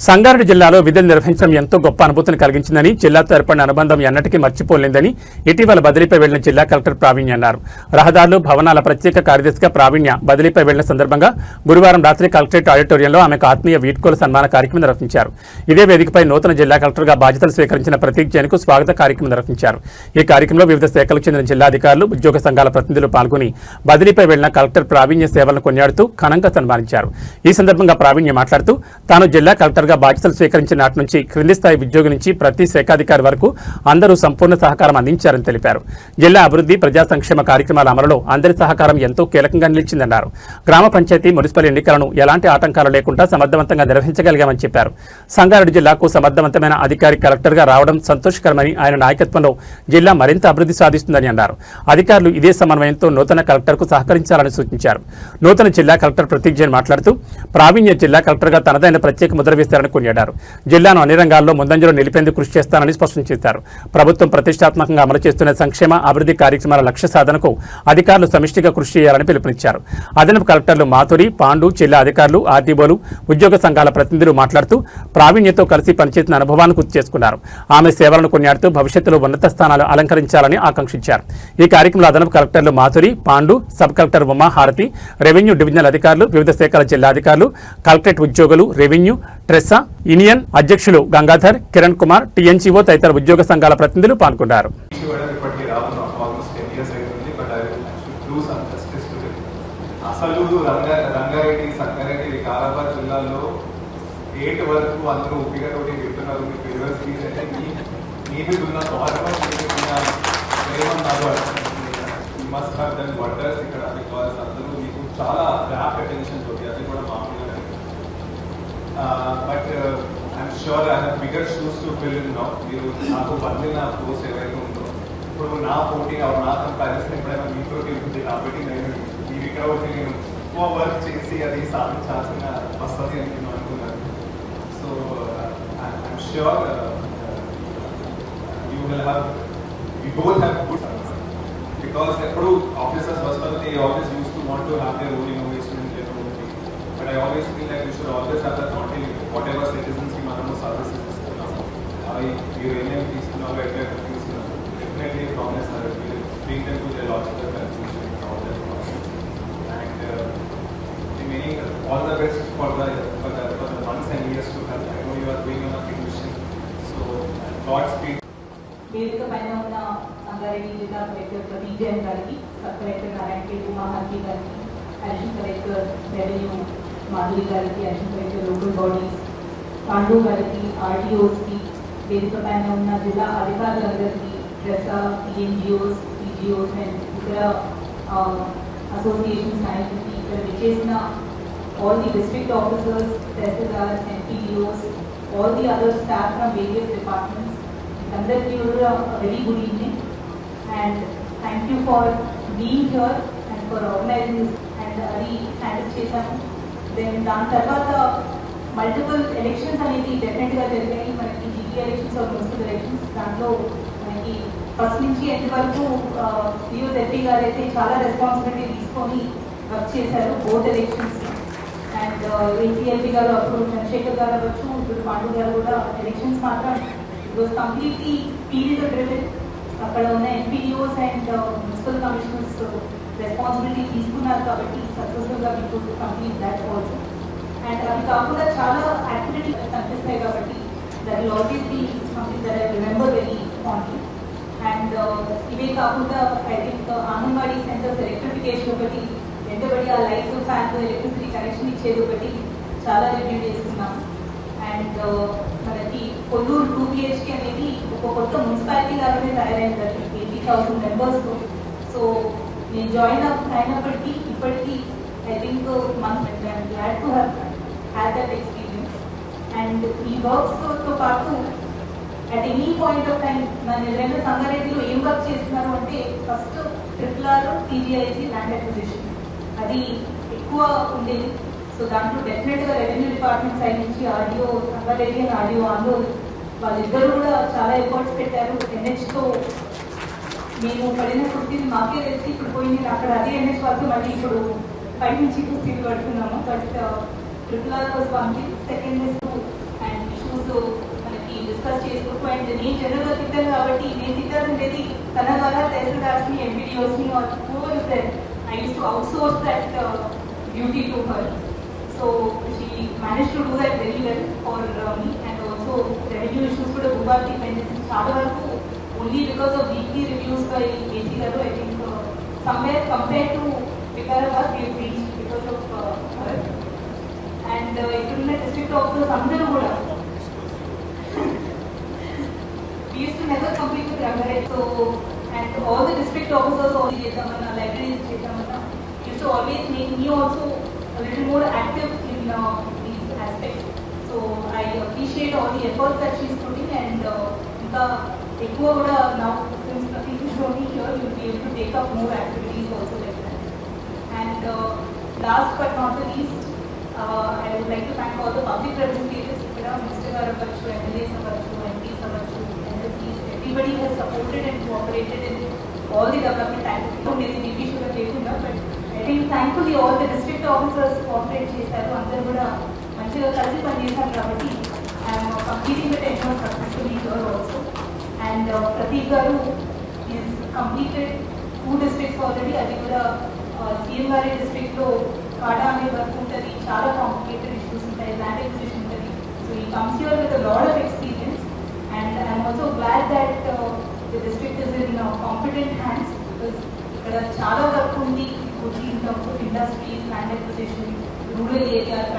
సంగారెడ్డి జిల్లాలో విధులు నిర్వహించడం ఎంతో గొప్ప అనుభూతిని కలిగించిందని, జిల్లాతో ఏర్పడిన అనుబంధం ఎన్నటికీ మర్చిపోలేదని ఇటీవల బదిలీపై వెళ్లిన జిల్లా కలెక్టర్ ప్రావీణ్య అన్నారు. రహదారులు, భవనాల ప్రత్యేక కార్యదర్శిగా ప్రావీణ్య బదిలీపై వెళ్లిన సందర్భంగా గురువారం రాత్రి కలెక్టరేట్ ఆడిటోరియంలో ఆమెకు ఆత్మీయ వీడ్కోలు సన్మాన కార్యక్రమం నిర్వహించారు. ఇదే వేదికపై నూతన జిల్లా కలెక్టర్గా బాధ్యతలు స్వీకరించిన ప్రతీక్ జైన్కు స్వాగత కార్యక్రమం నిర్వహించారు. ఈ కార్యక్రమంలో వివిధ శాఖలకు చెందిన జిల్లాధికారులు, ఉద్యోగ సంఘాల ప్రతినిధులు పాల్గొని బదిలీపై వెళ్లిన కలెక్టర్ ప్రావీణ్య సేవలను కొనియాడుతూ ఘనంగా సన్మానించారు. ఈ సందర్భంగా ప్రావీణ్య మాట్లాడుతూ తాను జిల్లా కలెక్టర్గా బాధ్యతలు స్వీకరించిన నాటి నుంచి క్రింది స్థాయి ఉద్యోగి నుంచి ప్రతి శాఖాధికారి వరకు అందరూ సంపూర్ణ సహకారం అందించారని తెలిపారు. జిల్లా అభివృద్ధి, ప్రజా సంక్షేమ కార్యక్రమాల అమలులో అందరి సహకారం ఎంతో కీలకంగా నిలిచిందన్నారు. గ్రామ పంచాయతీ, మున్సిపల్ ఎన్నికలను ఎలాంటి ఆటంకాలు లేకుండా సమర్థవంతంగా నిర్వహించగలిగామని చెప్పారు. సంగారెడ్డి జిల్లాకు సమర్థవంతమైన అధికారి కలెక్టర్గా రావడం సంతోషకరమని, ఆయన నాయకత్వంలో జిల్లా మరింత అభివృద్ధి సాధిస్తుందని అన్నారు. అధికారులు ఇదే సమన్వయంతో నూతన కలెక్టర్కు సహకరించాలని సూచించారు. నూతన జిల్లా కలెక్టర్ ప్రతీక్ జైన్ మాట్లాడుతూ ప్రావీణ్య జిల్లా కలెక్టర్గా తనదైన ప్రత్యేక ముద్ర వేస్తారని కొనియాడారు. జిల్లాను అన్ని రంగాల్లో ముందంజలో నిలిపేందుకు కృషి చేస్తానని స్పష్టం చేశారు. ప్రభుత్వం ప్రతిష్టాత్మకంగా అమలు చేస్తున్న సంక్షేమ, అభివృద్ధి కార్యక్రమాల లక్ష్య సాధనకు అధికారులు సమిష్టిగా కృషి చేయాలని పిలుపునిచ్చారు. అదనపు కలెక్టర్లు మాధురి, పాండు, జిల్లా అధికారులు, ఆర్డీఓలు, ఉద్యోగ సంఘాల ప్రతినిధులు మాట్లాడుతూ ప్రావీణ్యతో కలిసి పనిచేసిన అనుభవాలను గుర్తు చేసుకున్నారు. ఆమె సేవలను కొనియాడుతూ భవిష్యత్తులో ఉన్నత స్థానాలు అలంకరించాలని ఆకాంక్షించారు. ఈ కార్యక్రమంలో అదనపు కలెక్టర్లు మాధురి, పాండు, సబ్ కలెక్టర్ ఉమా హారతి, రెవెన్యూ డివిజనల్ అధికారులు, వివిధ శాఖల జిల్లా అధికారులు, కలెక్టరేట్ ఉద్యోగులు, రెవెన్యూ, ట్రెస్సా, యూనియన్ అధ్యక్షులు గంగాధర్, కిరణ్ కుమార్, టీఎన్జీఓ తదితర ఉద్యోగ సంఘాల ప్రతినిధులు పాల్గొన్నారు. అసలు రంగారెడ్డి, సంగారెడ్డి, వికారాబాద్ జిల్లాలో 8 వరకు అందరూ ఉపయోగతోటి చెప్తున్నారు. మీకు యూనివర్సిటీస్ అంటే మీ మీద ఉన్న గౌరవం, మస్ట్ హావ్ డన్ వండర్స్ ఇక్కడ. బికాస్ అందరూ మీకు చాలా ర్యాప్ అటెన్షన్ తోటి, అది కూడా మామూలుగా. But I'm sure I have bigger shoes to fill in now. మీరు నాకు పంపిన పోస్ట్ ఏవైతే ఉందో, ఇప్పుడు నా పోటీ నా కంపారిజన్ ఎప్పుడైనా మీతో ఉంటుంది కాబట్టి నేను ఇక్కడ ఒకటి నేను ఎక్కువ వర్క్ చేసి అది సాధించాల్సిన వస్తుంది అని నేను అనుకున్నాను. So I'm sure you will have, you both have good success. Because ఎప్పుడు ఆఫీసర్స్ వస్తారు, they always use to want to have their own innovation in their own thing. But I always feel like you should always have that thought in what ever citizens కి మనము services ఇస్తున్నాము, అవి మీరు ఏమేమి తీసుకున్నారో, ఎట్లయితే తీసుకున్నారు, definitely promise bring them to their logical conclusion. All the best for the months and years to come. I know you are going on a big mission. So Godspeed. వేదిక పైన ఉన్న సంగారెడ్డి జిల్లా కలెక్టర్ ప్రతీక్ జైన్ గారికి, సబ్ కలెక్టర్ నారాయణ ఉమా హారతి గారికి, additional collector revenue Madhuri గారికి, additional collector local bodies Pandu గారికి, ఆర్టీఓస్కి, వేదిక పైన ఉన్న జిల్లా అధికారులందరికీ, ట్రెస్సా, టీఎన్జిఓస్, టీజీఓస్ అండ్ ఇతర అసోసియేషన్స్ నాయకులకి, ఇక్కడ విచ్చేసిన all the district officers, tehsildars, NPDOs, all the other staff from various departments. Andarki a very good evening and thank you for being here and for organizing this. And adi handle chesamu. Then dan tarvata multiple elections anedi definitely ga jarigani. Manaki GP elections or municipal elections danlo manaki first nunchi end varaku PO ZP garu aithe chaala responsibility తీసుకొని work చేశారు both elections. And ఏసీఎల్పీ గారు అప్పుడు చంద్రశేఖర్ గారు అవ్వచ్చు, ఇప్పుడు పాండు గారు కూడా elections మాత్రం it was completely period driven. అక్కడ ఉన్న MPDOs and municipal commissioners responsibility తీసుకున్నారు కాబట్టి సక్సెస్ఫుల్గా మీకు కంప్లీట్ దాట్ ఆల్సో. అండ్ అవి కాకుండా చాలా యాక్టివిటీ కనిపిస్తాయి కాబట్టి that will always be something that I remember very fondly. And ఇవే కాకుండా I think anganwadi centres electrification ఒకటి, వెంటబడి ఆ లైట్ ఫ్యాన్ ఎలక్ట్రిసిటీ కనెక్షన్ ఇచ్చేది ఒకటి చాలా రివ్యూ చేసుకున్నాం. అండ్ మనకి కొల్లూరు 2 BHK అనేది ఒక కొత్త మున్సిపాలిటీ లాగానే తయారైంది 80,000 మెంబర్స్తో. సో నేను జాయిన్ అయినప్పటికీ ఇప్పటికీ I think I'm glad to have that experience. And ఈ వర్క్స్తో పాటు at any point of time మన ఎవరైనా సంగారెడ్డిలో ఏం వర్క్ చేస్తున్నారు అంటే first RRR, TGIC land acquisition అది ఎక్కువ ఉండేది. సో దాంట్లో డెఫినెట్గా రెవెన్యూ డిపార్ట్మెంట్ సైడ్ నుంచి ఆర్డీఓ సంగారెడ్డి అండ్ ఆర్డీఓ ఆందోళన వాళ్ళిద్దరూ కూడా చాలా ఎఫర్ట్స్ పెట్టారు. NHతో మేము పడిన కుర్తీని మాకే తెలిసి ఇప్పుడు పోయింది, అక్కడ అదే NH వరకు మళ్ళీ ఇప్పుడు పై నుంచి కుర్తీలు పడుతున్నాము. But RRR was one thing. Second is తిట్టాను కాబట్టి నేను తిట్టాల్సిండేది తన ద్వారా తహసీల్దార్స్ని ఎంపీడీఓస్ని whoever is there. I used to outsource that duty to her. So she managed to do that very well for me, and also revenue issues కూడా Guwahati dependency చాలా వరకు only because of weekly reviews by AC garu. I think somewhere compared to Vikarabad we have reached because of her. And ఇక్కడున్న district officers అందరూ కూడా we used to never compete with Rangareddy. So and all the district officers only చేద్దామన్నా libraries చేద్దామన్నా used to always make me also a little more active in these aspects. So I appreciate all the efforts that she's putting, and ఇంకా ఎక్కువ కూడా now since Pratik is only here, you'll be able to take up more activities also like that. And last but not the least, I would like to thank all the public representatives, Mr. Garavachu, MLAs Avachu, MPs Avachu, NLCs. Everybody has supported and cooperated in all the development activities. But I think thankfully all the district officers cooperate చేశారు. అందరూ కూడా మంచిగా కలిసి పనిచేశారు కాబట్టి I am completing the tenure successfully here also. And Pratik garu is completed 2 districts already. అది కూడా CM గారి డిస్ట్రిక్ట్ లో కాడా అనే వర్క్ ఉంటుంది, చాలా కాంప్లికేటెడ్ ఇష్యూస్ ఉంటాయి, ల్యాండ్ ఎక్విజిషన్ ఉంటుంది. So he comes here with lot of experience, and I'm also glad that the district is in competent hands, because ఇక్కడ చాలా వర్క్ ఉంది in terms of industries, land acquisition, rural area.